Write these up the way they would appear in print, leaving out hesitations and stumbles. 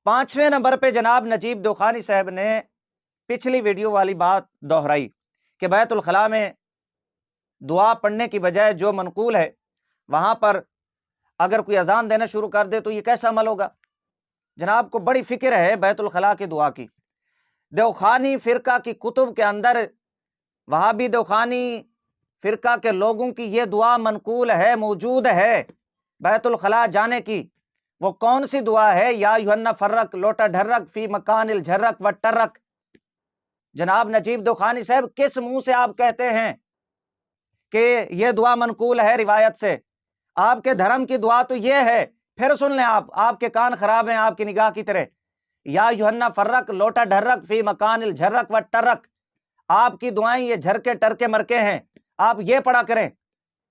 5ویں number پہ جناب نجیب دوخانی صاحب نے پچھلی ویڈیو والی بات دہرائی کہ بیت الخلاء میں دعا پڑھنے کی بجائے جو منقول ہے وہاں پر اگر کوئی اذان دینا شروع کر دے تو یہ کیسا عمل ہوگا؟ جناب کو بڑی فکر ہے بیت الخلاء کی دعا کی۔ دوخانی فرقہ کی کتب کے اندر وہابی دوخانی فرقہ کے لوگوں کی یہ دعا منقول ہے، موجود ہے بیت الخلاء جانے کی۔ وہ کون سی دعا ہے؟ یا یوحنا فرق لوٹا ڈھرک فی مکان الجھرک و ٹرک۔ جناب نجیب دوخانی صاحب کس منہ سے آپ کہتے ہیں کہ یہ دعا منقول ہے روایت سے؟ آپ کے دھرم کی دعا تو یہ ہے، پھر سن لیں آپ کے کان خراب ہیں آپ کی نگاہ کی طرح۔ یا یوحنا فرق لوٹا ڈھرک فی مکان الجھرک و ٹرک، آپ کی دعائیں یہ جھرکے ٹرکے مرکے ہیں، آپ یہ پڑھا کریں،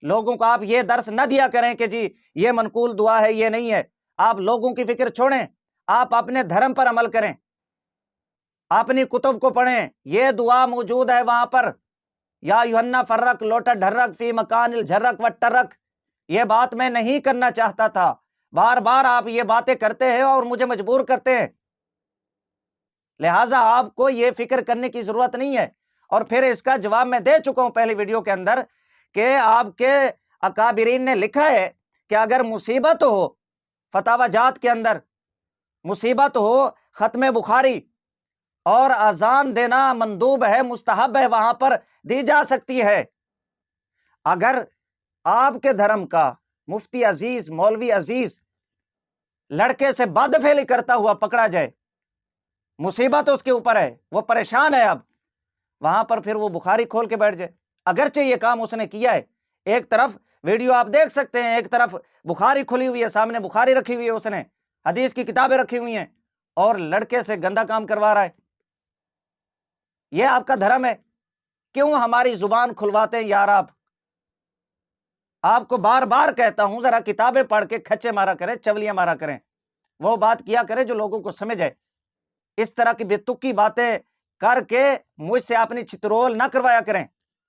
لوگوں کو آپ یہ درس نہ دیا کریں کہ جی یہ منقول دعا ہے یہ نہیں ہے۔ آپ لوگوں کی فکر چھوڑیں، آپ اپنے دھرم پر عمل کریں، اپنی کتب کو پڑھیں، یہ دعا موجود ہے وہاں پر۔ یا یوحنا فرق لوٹا ڈھرک فی مکان الجھرک و ٹرک۔ یہ بات میں نہیں کرنا چاہتا تھا، بار بار آپ یہ باتیں کرتے ہیں اور مجھے مجبور کرتے ہیں، لہٰذا آپ کو یہ فکر کرنے کی ضرورت نہیں ہے۔ اور پھر اس کا جواب میں دے چکا ہوں پہلی ویڈیو کے اندر کہ آپ کے اکابرین نے لکھا ہے کہ اگر مصیبت ہو فتاوی جات کے اندر، مصیبت ہو ختم بخاری اور اذان دینا مندوب ہے، مستحب ہے، وہاں پر دی جا سکتی ہے۔ اگر آپ کے دھرم کا مفتی عزیز مولوی عزیز لڑکے سے بدفعلی کرتا ہوا پکڑا جائے، مصیبت اس کے اوپر ہے، وہ پریشان ہے، اب وہاں پر پھر وہ بخاری کھول کے بیٹھ جائے، اگرچہ یہ کام اس نے کیا ہے۔ ایک طرف ویڈیو آپ دیکھ سکتے ہیں، ایک طرف بخاری کھلی ہوئی ہے، سامنے بخاری رکھی ہوئی ہے، اس نے حدیث کی کتابیں رکھی ہوئی ہیں اور لڑکے سے گندا کام کروا رہا ہے۔ یہ آپ کا دھرم ہے؟ کیوں ہماری زبان کھلواتے ہیں یار؟ آپ کو بار بار کہتا ہوں ذرا کتابیں پڑھ کے کھچے مارا کریں، چولیاں مارا کریں، وہ بات کیا کریں جو لوگوں کو سمجھ آئے۔ اس طرح کی بے تکی باتیں کر کے مجھ سے اپنی چھترول نہ کروایا کریں۔